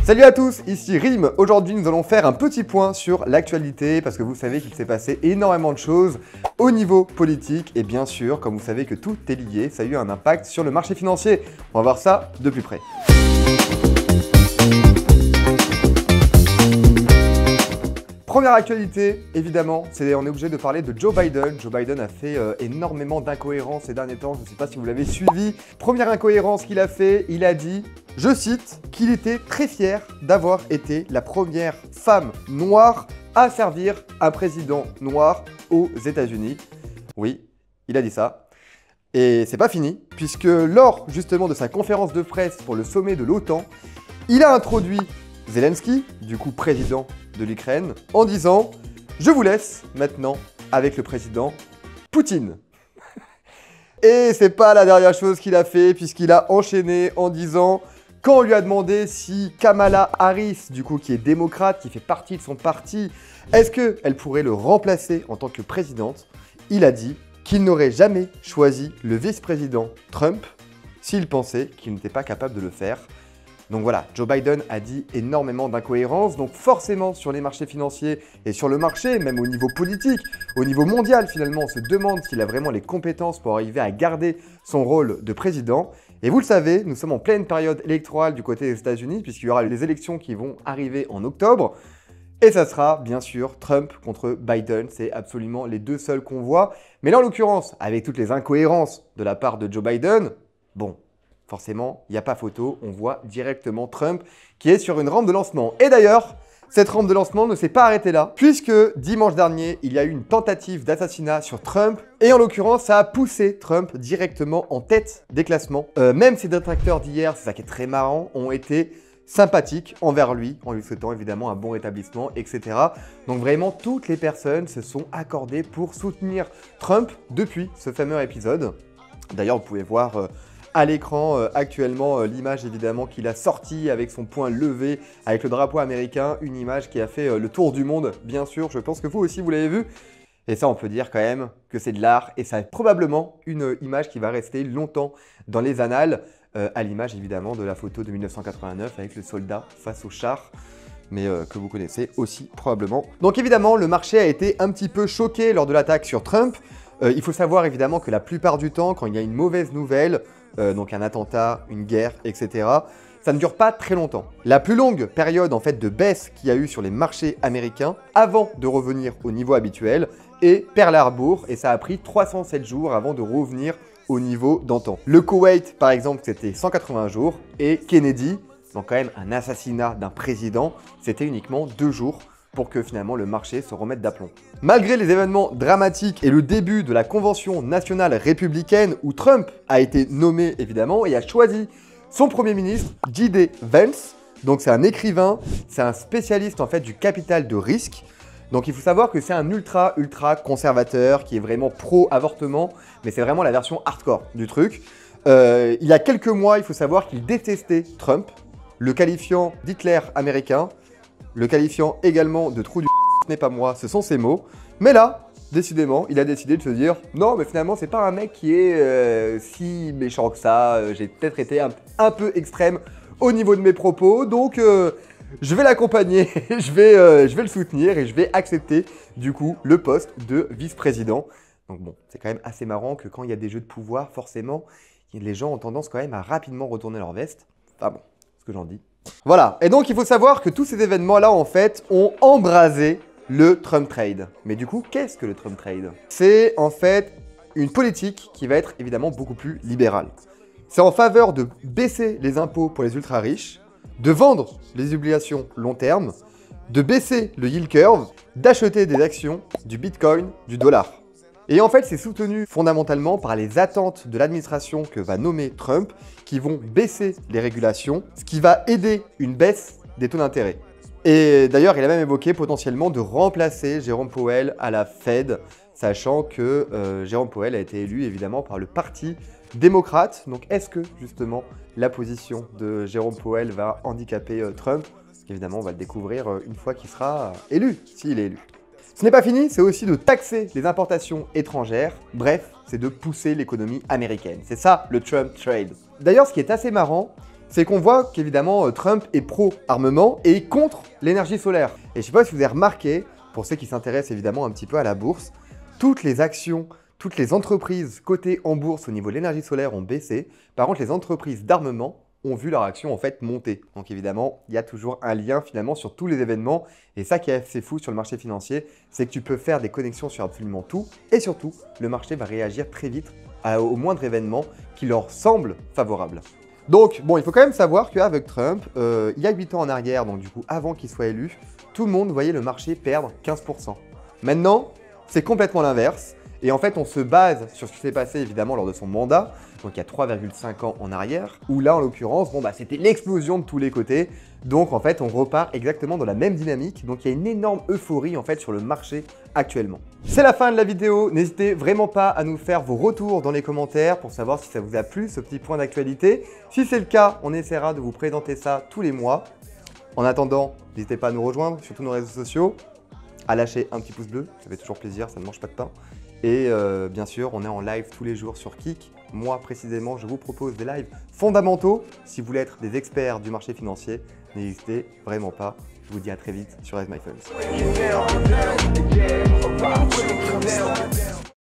Salut à tous, ici Rim. Aujourd'hui, nous allons faire un petit point sur l'actualité parce que vous savez qu'il s'est passé énormément de choses au niveau politique et bien sûr, comme vous savez que tout est lié, ça a eu un impact sur le marché financier. On va voir ça de plus près. Première actualité, évidemment, on est obligé de parler de Joe Biden. Joe Biden a fait énormément d'incohérences ces derniers temps, je ne sais pas si vous l'avez suivi. Première incohérence qu'il a fait, il a dit, je cite, qu'il était très fier d'avoir été la première femme noire à servir un président noir aux États-Unis. Oui, il a dit ça. Et c'est pas fini, puisque lors justement de sa conférence de presse pour le sommet de l'OTAN, il a introduit Zelensky, du coup président de l'Ukraine, en disant « Je vous laisse maintenant avec le président Poutine ». Et c'est pas la dernière chose qu'il a fait, puisqu'il a enchaîné en disant, quand on lui a demandé si Kamala Harris, du coup qui est démocrate, qui fait partie de son parti, est-ce qu'elle pourrait le remplacer en tant que présidente, il a dit qu'il n'aurait jamais choisi le vice-président Trump s'il pensait qu'il n'était pas capable de le faire. Donc voilà, Joe Biden a dit énormément d'incohérences, donc forcément sur les marchés financiers et sur le marché, même au niveau politique, au niveau mondial finalement, on se demande s'il a vraiment les compétences pour arriver à garder son rôle de président. Et vous le savez, nous sommes en pleine période électorale du côté des États-Unis, puisqu'il y aura les élections qui vont arriver en octobre. Et ça sera bien sûr Trump contre Biden, c'est absolument les deux seuls qu'on voit. Mais là en l'occurrence, avec toutes les incohérences de la part de Joe Biden, bon, forcément, il n'y a pas photo, on voit directement Trump qui est sur une rampe de lancement. Et d'ailleurs, cette rampe de lancement ne s'est pas arrêtée là, puisque dimanche dernier, il y a eu une tentative d'assassinat sur Trump, et en l'occurrence, ça a poussé Trump directement en tête des classements. Même ses détracteurs d'hier, c'est ça qui est très marrant, ont été sympathiques envers lui, en lui souhaitant évidemment un bon rétablissement, etc. Donc vraiment, toutes les personnes se sont accordées pour soutenir Trump depuis ce fameux épisode. D'ailleurs, vous pouvez voir à l'écran actuellement l'image évidemment qu'il a sorti avec son poing levé, avec le drapeau américain, une image qui a fait le tour du monde, bien sûr, je pense que vous aussi vous l'avez vu. Et ça on peut dire quand même que c'est de l'art et ça est probablement une image qui va rester longtemps dans les annales, à l'image évidemment de la photo de 1989 avec le soldat face au char, mais que vous connaissez aussi probablement. Donc évidemment le marché a été un petit peu choqué lors de l'attaque sur Trump. Il faut savoir évidemment que la plupart du temps quand il y a une mauvaise nouvelle, donc un attentat, une guerre, etc. Ça ne dure pas très longtemps. La plus longue période en fait de baisse qu'il y a eu sur les marchés américains avant de revenir au niveau habituel est Pearl Harbor et ça a pris 307 jours avant de revenir au niveau d'antan. Le Koweït par exemple c'était 180 jours et Kennedy, donc quand même un assassinat d'un président, c'était uniquement 2 jours pour que finalement le marché se remette d'aplomb. Malgré les événements dramatiques et le début de la convention nationale républicaine où Trump a été nommé évidemment et a choisi son premier ministre, J.D. Vance. Donc c'est un écrivain, c'est un spécialiste en fait du capital de risque. Donc il faut savoir que c'est un ultra conservateur qui est vraiment pro-avortement, mais c'est vraiment la version hardcore du truc. Il y a quelques mois, il faut savoir qu'il détestait Trump, le qualifiant d'Hitler américain, le qualifiant également de trou du ce n'est pas moi, ce sont ses mots. Mais là, décidément, il a décidé de se dire « Non, mais finalement, c'est pas un mec qui est si méchant que ça. J'ai peut-être été un peu extrême au niveau de mes propos. Donc, je vais l'accompagner, je vais le soutenir et je vais accepter, du coup, le poste de vice-président. » Donc bon, c'est quand même assez marrant que quand il y a des jeux de pouvoir, forcément, les gens ont tendance quand même à rapidement retourner leur veste. Enfin bon, c'est ce que j'en dis. Voilà, et donc il faut savoir que tous ces événements-là, en fait, ont embrasé le Trump Trade. Mais du coup, qu'est-ce que le Trump Trade? C'est en fait une politique qui va être évidemment beaucoup plus libérale. C'est en faveur de baisser les impôts pour les ultra-riches, de vendre les obligations long terme, de baisser le yield curve, d'acheter des actions, du bitcoin, du dollar. Et en fait, c'est soutenu fondamentalement par les attentes de l'administration que va nommer Trump, qui vont baisser les régulations, ce qui va aider une baisse des taux d'intérêt. Et d'ailleurs, il a même évoqué potentiellement de remplacer Jérôme Powell à la Fed, sachant que Jérôme Powell a été élu évidemment par le Parti démocrate. Donc est-ce que justement la position de Jérôme Powell va handicaper Trump? Évidemment, on va le découvrir une fois qu'il sera élu, s'il est élu. Ce n'est pas fini, c'est aussi de taxer les importations étrangères. Bref, c'est de pousser l'économie américaine. C'est ça le Trump Trade. D'ailleurs, ce qui est assez marrant, c'est qu'on voit qu'évidemment Trump est pro-armement et contre l'énergie solaire. Et je sais pas si vous avez remarqué, pour ceux qui s'intéressent évidemment un petit peu à la bourse, toutes les actions, toutes les entreprises cotées en bourse au niveau de l'énergie solaire ont baissé. Par contre, les entreprises d'armement ont vu leur action en fait monter. Donc évidemment, il y a toujours un lien finalement sur tous les événements. Et ça qui est assez fou sur le marché financier, c'est que tu peux faire des connexions sur absolument tout. Et surtout, le marché va réagir très vite au moindre événement qui leur semble favorable. Donc bon, il faut quand même savoir qu'avec Trump, il y a 8 ans en arrière, donc du coup avant qu'il soit élu, tout le monde voyait le marché perdre 15%. Maintenant, c'est complètement l'inverse. Et en fait, on se base sur ce qui s'est passé évidemment lors de son mandat, donc il y a 3,5 ans en arrière, où là en l'occurrence, bon, c'était l'explosion de tous les côtés. Donc en fait, on repart exactement dans la même dynamique. Donc il y a une énorme euphorie en fait sur le marché actuellement. C'est la fin de la vidéo. N'hésitez vraiment pas à nous faire vos retours dans les commentaires pour savoir si ça vous a plu, ce petit point d'actualité. Si c'est le cas, on essaiera de vous présenter ça tous les mois. En attendant, n'hésitez pas à nous rejoindre sur tous nos réseaux sociaux, à lâcher un petit pouce bleu, ça fait toujours plaisir, ça ne mange pas de pain. Et bien sûr, on est en live tous les jours sur Kik. Moi, précisément, je vous propose des lives fondamentaux. Si vous voulez être des experts du marché financier, n'hésitez vraiment pas. Je vous dis à très vite sur Raise My Funds.